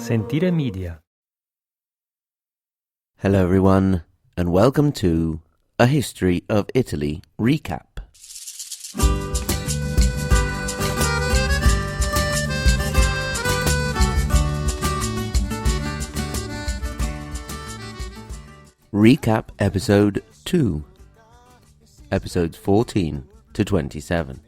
Sentire Media. Hello everyone, and welcome to A History of Italy Recap. Recap Episode 2, Episodes 14 to 27.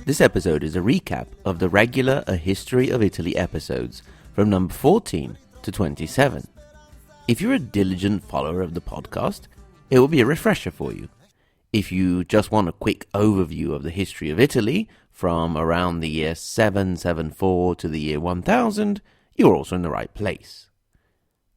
This episode is a recap of the regular A History of Italy episodes from number 14 to 27. If you're a diligent follower of the podcast, it will be a refresher for you. If you just want a quick overview of the history of Italy from around the year 774 to the year 1000, you're also in the right place.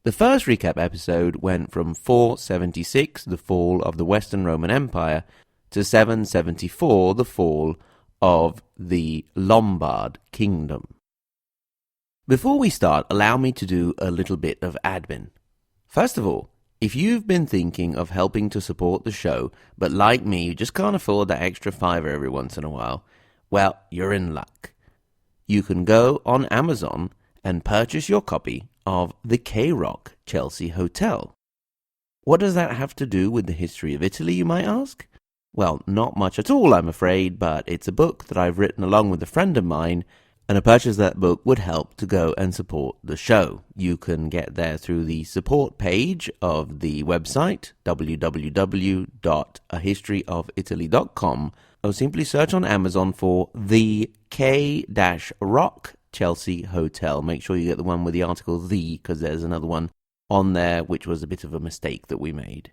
The first recap episode went from 476, the fall of the Western Roman Empire, to 774, the fall of the Lombard kingdom. Before we start, allow me to do a little bit of admin. First of all, if you've been thinking of helping to support the show, but like me, you just can't afford that extra $5 every once in a while, well, you're in luck. You can go on Amazon and purchase your copy of The K-Rock Chelsea Hotel. What does that have to do with the history of Italy, you might ask? Well, not much at all, I'm afraid, but it's a book that I've written along with a friend of mine, and a purchase of that book would help to go and support the show. You can get there through the support page of the website, www.ahistoryofitaly.com, or simply search on Amazon for The K-Rock Chelsea Hotel. Make sure you get the one with the article The, because there's another one on there, which was a bit of a mistake that we made.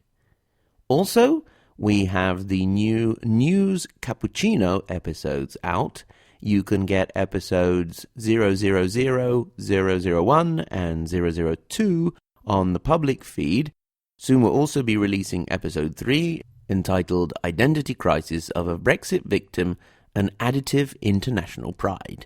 Also, we have the new News Cappuccino episodes out. You can get episodes 000, 001, and 002 on the public feed. Soon we'll also be releasing episode 3, entitled Identity Crisis of a Brexit Victim, an Additive International Pride.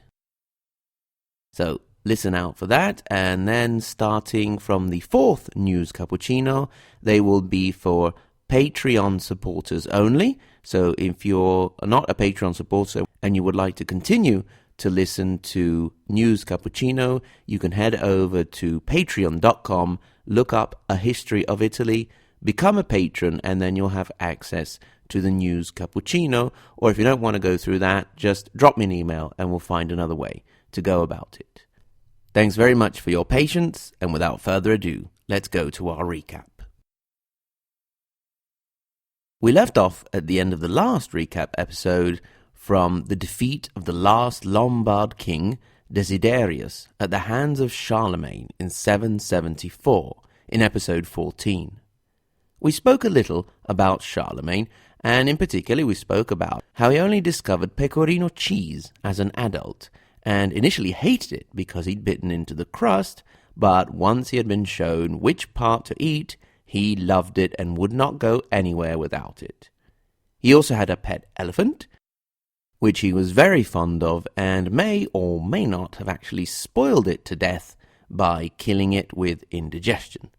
So listen out for that, and then starting from the 4th News Cappuccino, they will be for Patreon supporters only. So if you're not a Patreon supporter and you would like to continue to listen to News Cappuccino, you can head over to patreon.com, look up A History of Italy, become a patron, and then you'll have access to the News Cappuccino. Or if you don't want to go through that, just drop me an email and we'll find another way to go about it. Thanks very much for your patience, and without further ado, let's go to our recap. We left off at the end of the last recap episode from the defeat of the last Lombard king, Desiderius, at the hands of Charlemagne in 774, in episode 14. We spoke a little about Charlemagne, and in particular we spoke about how he only discovered pecorino cheese as an adult, and initially hated it because he'd bitten into the crust, but once he had been shown which part to eat, he loved it and would not go anywhere without it. He also had a pet elephant, which he was very fond of, and may or may not have actually spoiled it to death by killing it with indigestion.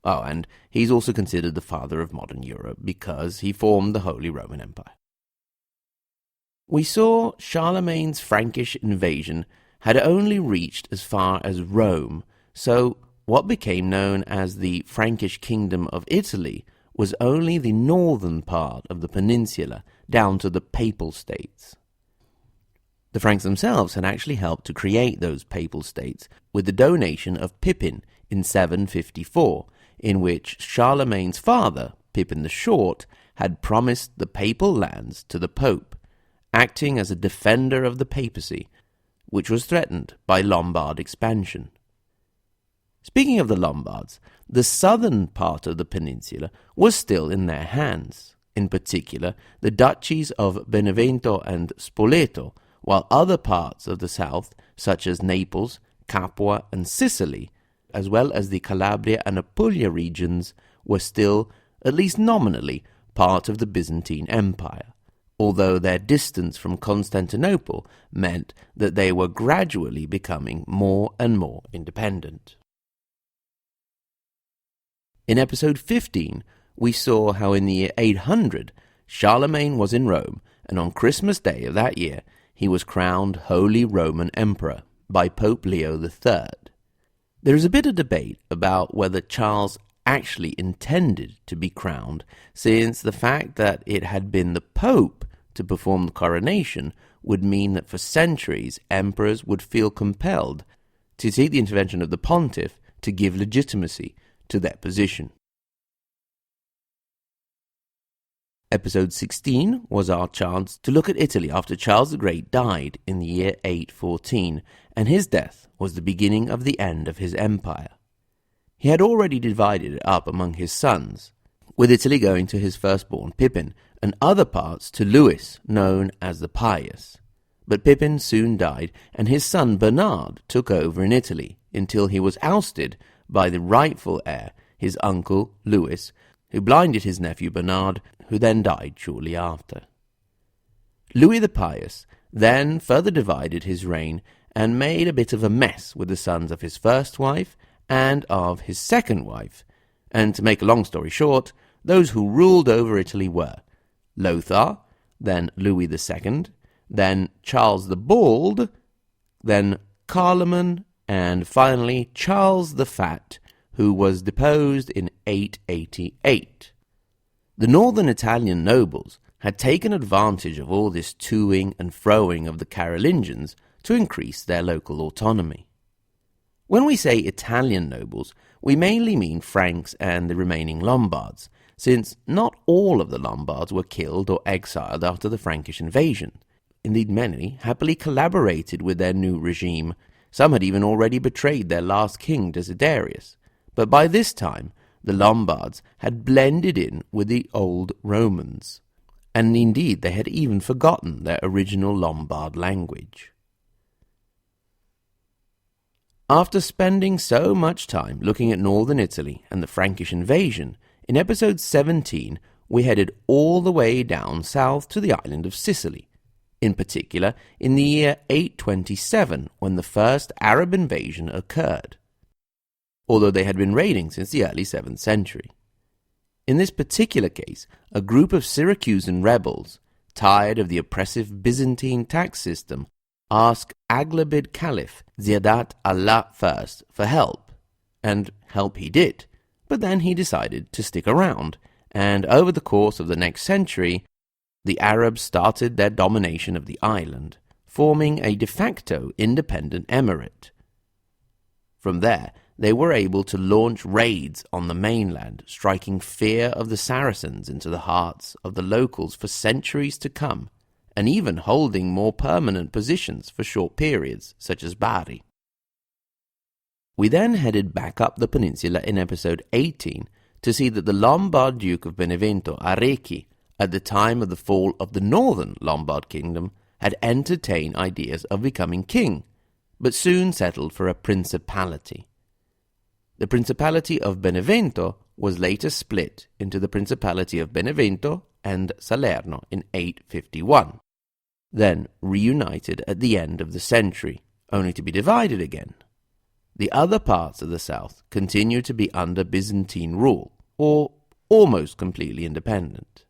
Oh, and he's also considered the father of modern Europe because he formed the Holy Roman Empire. We saw Charlemagne's Frankish invasion had only reached as far as Rome, so what became known as the Frankish Kingdom of Italy was only the northern part of the peninsula, down to the Papal States. The Franks themselves had actually helped to create those Papal States with the donation of Pippin in 754, in which Charlemagne's father, Pippin the Short, had promised the papal lands to the Pope, acting as a defender of the papacy, which was threatened by Lombard expansion. Speaking of the Lombards, the southern part of the peninsula was still in their hands, in particular the duchies of Benevento and Spoleto, while other parts of the south, such as Naples, Capua, and Sicily, as well as the Calabria and Apulia regions, were still, at least nominally, part of the Byzantine Empire, although their distance from Constantinople meant that they were gradually becoming more and more independent. In episode 15, we saw how in the year 800, Charlemagne was in Rome and on Christmas Day of that year he was crowned Holy Roman Emperor by Pope Leo III. There is a bit of debate about whether Charles actually intended to be crowned, since the fact that it had been the Pope to perform the coronation would mean that for centuries emperors would feel compelled to seek the intervention of the pontiff to give legitimacy to their position. Episode 16 was our chance to look at Italy after Charles the Great died in the year 814, and his death was the beginning of the end of his empire. He had already divided it up among his sons, with Italy going to his firstborn Pippin, and other parts to Louis, known as the Pious. But Pippin soon died, and his son Bernard took over in Italy, until he was ousted by the rightful heir, his uncle Louis, who blinded his nephew Bernard, who then died shortly after. Louis the Pious then further divided his reign and made a bit of a mess with the sons of his first wife and of his second wife, and to make a long story short, those who ruled over Italy were Lothar, then Louis II, then Charles the Bald, then Charlemagne, and finally Charles the Fat, who was deposed in 888. The northern Italian nobles had taken advantage of all this toing and froing of the Carolingians to increase their local autonomy. When we say Italian nobles, we mainly mean Franks and the remaining Lombards, since not all of the Lombards were killed or exiled after the Frankish invasion. Indeed, many happily collaborated with their new regime. Some had even already betrayed their last king, Desiderius. But by this time, the Lombards had blended in with the old Romans, and indeed they had even forgotten their original Lombard language. After spending so much time looking at northern Italy and the Frankish invasion, in episode 17 we headed all the way down south to the island of Sicily, in particular in the year 827 when the first Arab invasion occurred, although they had been raiding since the early 7th century. In this particular case, a group of Syracusan rebels, tired of the oppressive Byzantine tax system, asked Aghlabid Caliph Ziyadat Allah first for help, and help he did, but then he decided to stick around, and over the course of the next century, the Arabs started their domination of the island, forming a de facto independent emirate. From there, they were able to launch raids on the mainland, striking fear of the Saracens into the hearts of the locals for centuries to come, and even holding more permanent positions for short periods, such as Bari. We then headed back up the peninsula in episode 18 to see that the Lombard Duke of Benevento, Arecchi, at the time of the fall of the northern Lombard kingdom, had entertained ideas of becoming king, but soon settled for a principality. The Principality of Benevento was later split into the Principality of Benevento and Salerno in 851, then reunited at the end of the century, only to be divided again. The other parts of the south continued to be under Byzantine rule, or almost completely independent.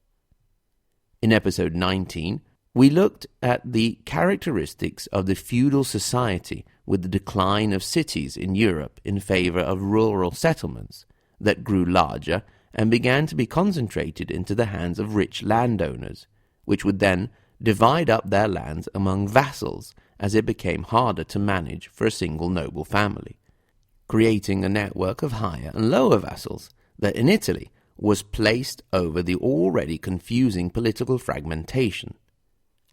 In episode 19, we looked at the characteristics of the feudal society with the decline of cities in Europe in favor of rural settlements that grew larger and began to be concentrated into the hands of rich landowners, which would then divide up their lands among vassals as it became harder to manage for a single noble family, creating a network of higher and lower vassals that in Italy was placed over the already confusing political fragmentation.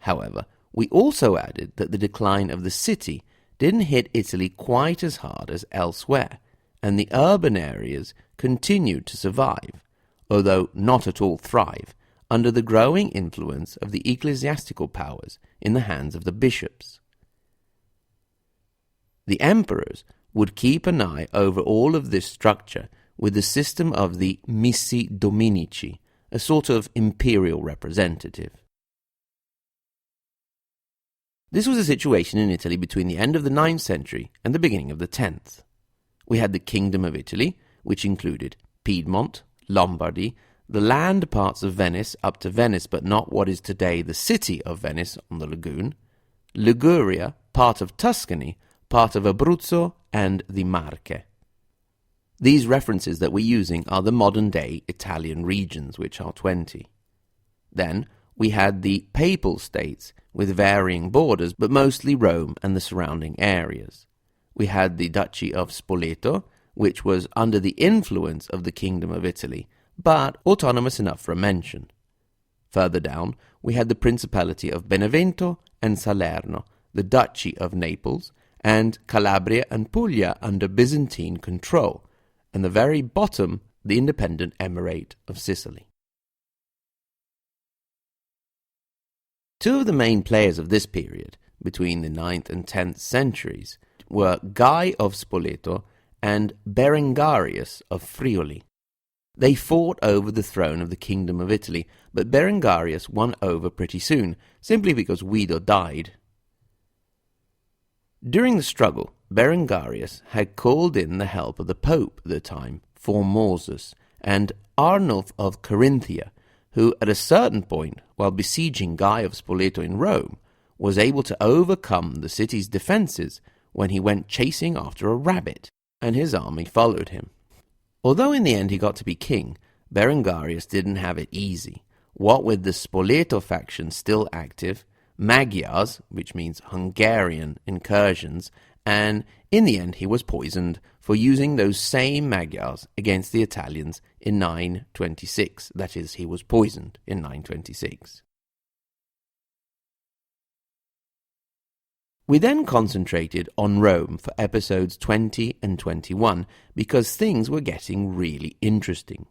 However, we also added that the decline of the city didn't hit Italy quite as hard as elsewhere, and the urban areas continued to survive, although not at all thrive, under the growing influence of the ecclesiastical powers in the hands of the bishops. The emperors would keep an eye over all of this structure with the system of the missi dominici, a sort of imperial representative. This was a situation in Italy between the end of the 9th century and the beginning of the 10th. We had the Kingdom of Italy, which included Piedmont, Lombardy, the land parts of Venice up to Venice, but not what is today the city of Venice on the lagoon, Liguria, part of Tuscany, part of Abruzzo, and the Marche. These references that we're using are the modern-day Italian regions, which are 20. Then we had the Papal States, with varying borders, but mostly Rome and the surrounding areas. We had the Duchy of Spoleto, which was under the influence of the Kingdom of Italy, but autonomous enough for a mention. Further down, we had the Principality of Benevento and Salerno, the Duchy of Naples, and Calabria and Puglia under Byzantine control, and the very bottom, the independent Emirate of Sicily. Two of the main players of this period, between the 9th and 10th centuries, were Guy of Spoleto and Berengarius of Friuli. They fought over the throne of the Kingdom of Italy, but Berengarius won over pretty soon, simply because Guido died. During the struggle, Berengarius had called in the help of the Pope at the time, Formosus, and Arnulf of Carinthia, who at a certain point, while besieging Guy of Spoleto in Rome, was able to overcome the city's defences when he went chasing after a rabbit, and his army followed him. Although in the end he got to be king, Berengarius didn't have it easy. What with the Spoleto faction still active, Magyars, which means Hungarian incursions, and in the end he was poisoned for using those same Magyars against the Italians in 926. That is, he was poisoned in 926. We then concentrated on Rome for episodes 20 and 21 because things were getting really interesting.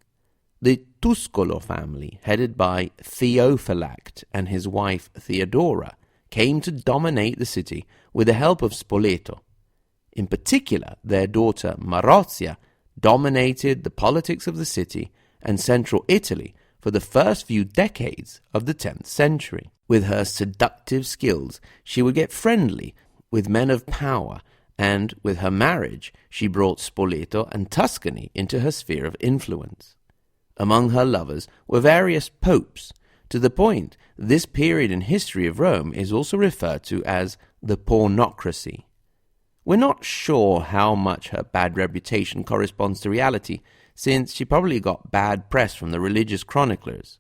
The Tuscolo family, headed by Theophylact and his wife Theodora, came to dominate the city with the help of Spoleto. In particular, their daughter Marozia dominated the politics of the city and central Italy for the first few decades of the 10th century. With her seductive skills, she would get friendly with men of power, and with her marriage, she brought Spoleto and Tuscany into her sphere of influence. Among her lovers were various popes, to the point this period in history of Rome is also referred to as the pornocracy. We're not sure how much her bad reputation corresponds to reality, since she probably got bad press from the religious chroniclers.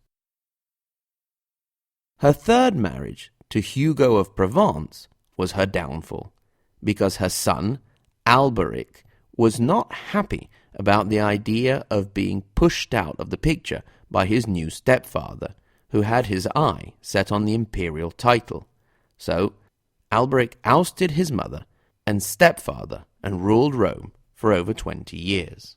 Her third marriage to Hugo of Provence was her downfall, because her son, Alberic, was not happy about the idea of being pushed out of the picture by his new stepfather, who had his eye set on the imperial title. So, Alberic ousted his mother and stepfather and ruled Rome for over 20 years.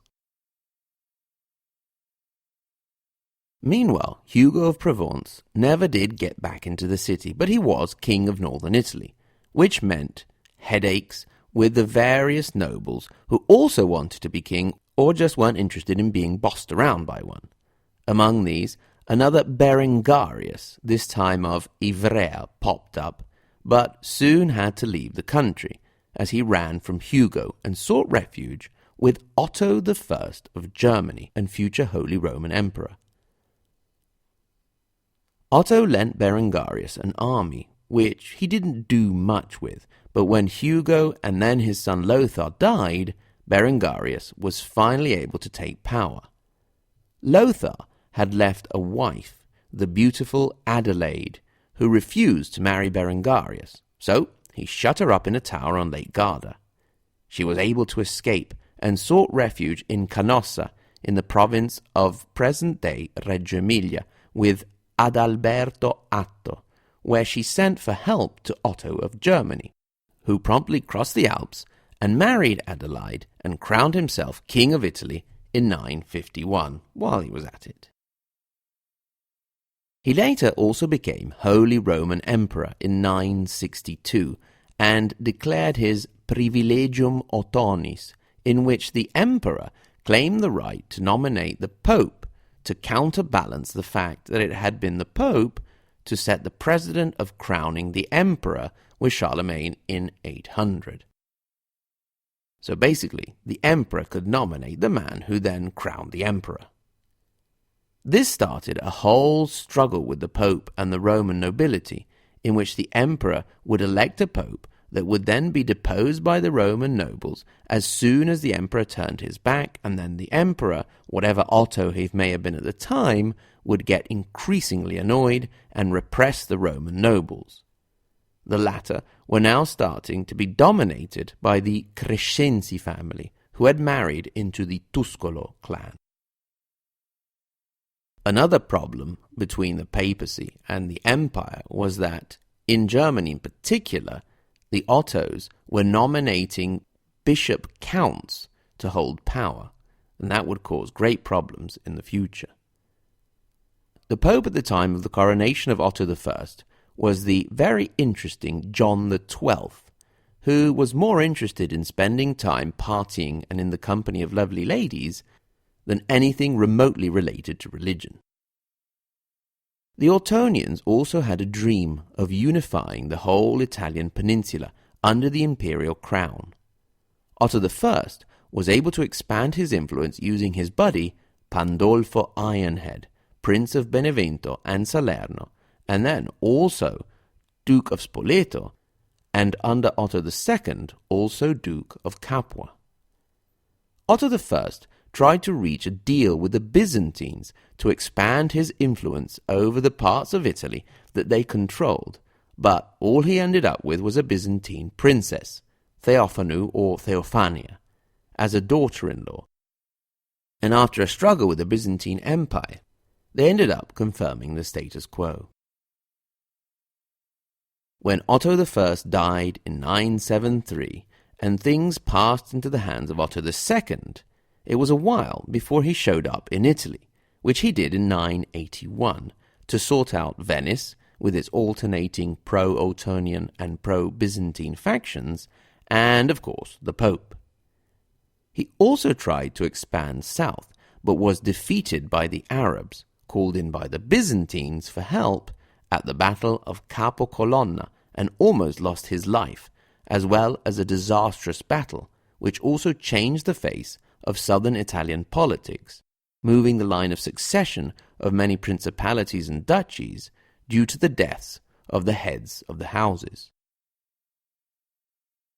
Meanwhile, Hugo of Provence never did get back into the city, but he was king of northern Italy, which meant headaches with the various nobles who also wanted to be king or just weren't interested in being bossed around by one. Among these, another Berengarius, this time of Ivrea, popped up, but soon had to leave the country, as he ran from Hugo and sought refuge with Otto I of Germany and future Holy Roman Emperor. Otto lent Berengarius an army, which he didn't do much with, but when Hugo and then his son Lothar died, Berengarius was finally able to take power. Lothar had left a wife, the beautiful Adelaide, who refused to marry Berengarius, so he shut her up in a tower on Lake Garda. She was able to escape and sought refuge in Canossa, in the province of present-day Reggio Emilia, with Adalberto Atto, where she sent for help to Otto of Germany, who promptly crossed the Alps and married Adelaide and crowned himself King of Italy in 951, while he was at it. He later also became Holy Roman Emperor in 962 and declared his Privilegium Ottonis, in which the emperor claimed the right to nominate the Pope to counterbalance the fact that it had been the Pope to set the precedent of crowning the emperor with Charlemagne in 800. So basically, the emperor could nominate the man who then crowned the emperor. This started a whole struggle with the Pope and the Roman nobility, in which the emperor would elect a pope that would then be deposed by the Roman nobles as soon as the emperor turned his back, and then the emperor, whatever Otto he may have been at the time, would get increasingly annoyed and repress the Roman nobles. The latter were now starting to be dominated by the Crescenzi family, who had married into the Tuscolo clan. Another problem between the papacy and the empire was that, in Germany in particular, the Ottos were nominating bishop counts to hold power, and that would cause great problems in the future. The Pope at the time of the coronation of Otto I was the very interesting John XII, who was more interested in spending time partying and in the company of lovely ladies than anything remotely related to religion. The Ottonians also had a dream of unifying the whole Italian peninsula under the imperial crown. Otto I was able to expand his influence using his buddy Pandolfo Ironhead, Prince of Benevento and Salerno, and then also Duke of Spoleto, and under Otto II also Duke of Capua. Otto I tried to reach a deal with the Byzantines to expand his influence over the parts of Italy that they controlled, but all he ended up with was a Byzantine princess, Theophanu or Theophania, as a daughter-in-law. And after a struggle with the Byzantine Empire, they ended up confirming the status quo. When Otto I died in 973 and things passed into the hands of Otto II, it was a while before he showed up in Italy, which he did in 981, to sort out Venice with its alternating pro-Ottonian and pro-Byzantine factions, and, of course, the Pope. He also tried to expand south, but was defeated by the Arabs, called in by the Byzantines for help at the Battle of Capo Colonna, and almost lost his life, as well as a disastrous battle, which also changed the face of southern Italian politics, moving the line of succession of many principalities and duchies due to the deaths of the heads of the houses.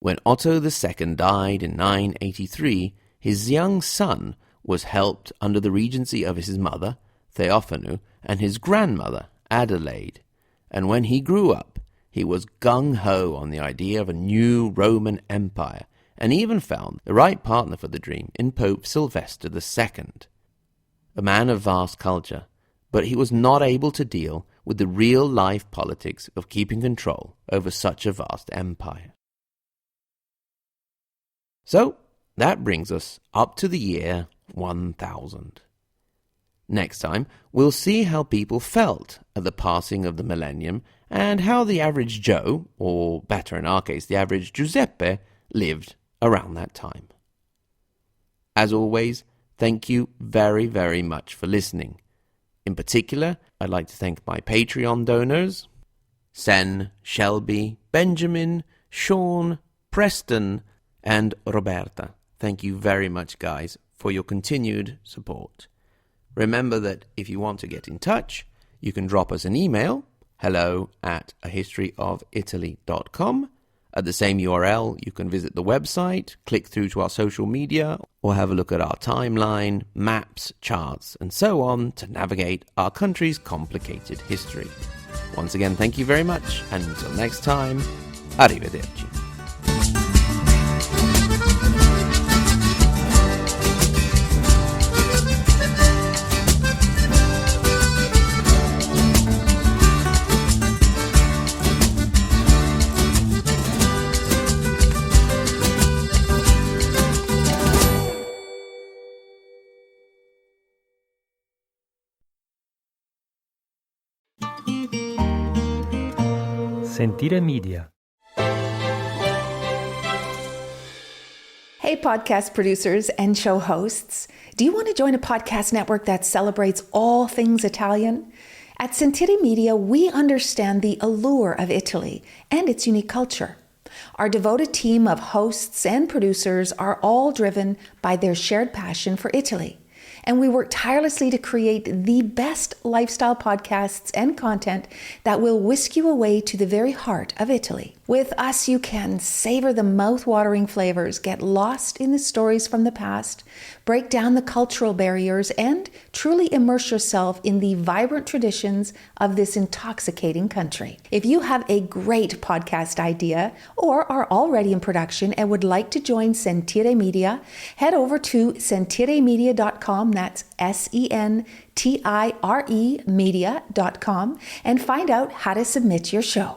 When Otto II died in 983, his young son was helped under the regency of his mother, Theophanu, and his grandmother, Adelaide, and when he grew up, he was gung-ho on the idea of a new Roman Empire, and even found the right partner for the dream in Pope Sylvester II. A man of vast culture, but he was not able to deal with the real-life politics of keeping control over such a vast empire. So, that brings us up to the year 1000. Next time, we'll see how people felt at the passing of the millennium and how the average Joe, or better in our case, the average Giuseppe, lived around that time. As always, thank you very, very much for listening. In particular, I'd like to thank my Patreon donors, Sen, Shelby, Benjamin, Sean, Preston, and Roberta. Thank you very much, guys, for your continued support. Remember that if you want to get in touch, you can drop us an email, hello@ahistoryofitaly.com. At the same URL, you can visit the website, click through to our social media, or have a look at our timeline, maps, charts, and so on to navigate our country's complicated history. Once again, thank you very much, and until next time, arrivederci. Sentire Media. Hey, podcast producers and show hosts. Do you want to join a podcast network that celebrates all things Italian? At Sentire Media, we understand the allure of Italy and its unique culture. Our devoted team of hosts and producers are all driven by their shared passion for Italy. and we work tirelessly to create the best lifestyle podcasts and content that will whisk you away to the very heart of Italy. With us, you can savor the mouth-watering flavors, get lost in the stories from the past, break down the cultural barriers, and truly immerse yourself in the vibrant traditions of this intoxicating country. If you have a great podcast idea or are already in production and would like to join Sentire Media, head over to sentiremedia.com, that's SENTIRE media.com, and find out how to submit your show.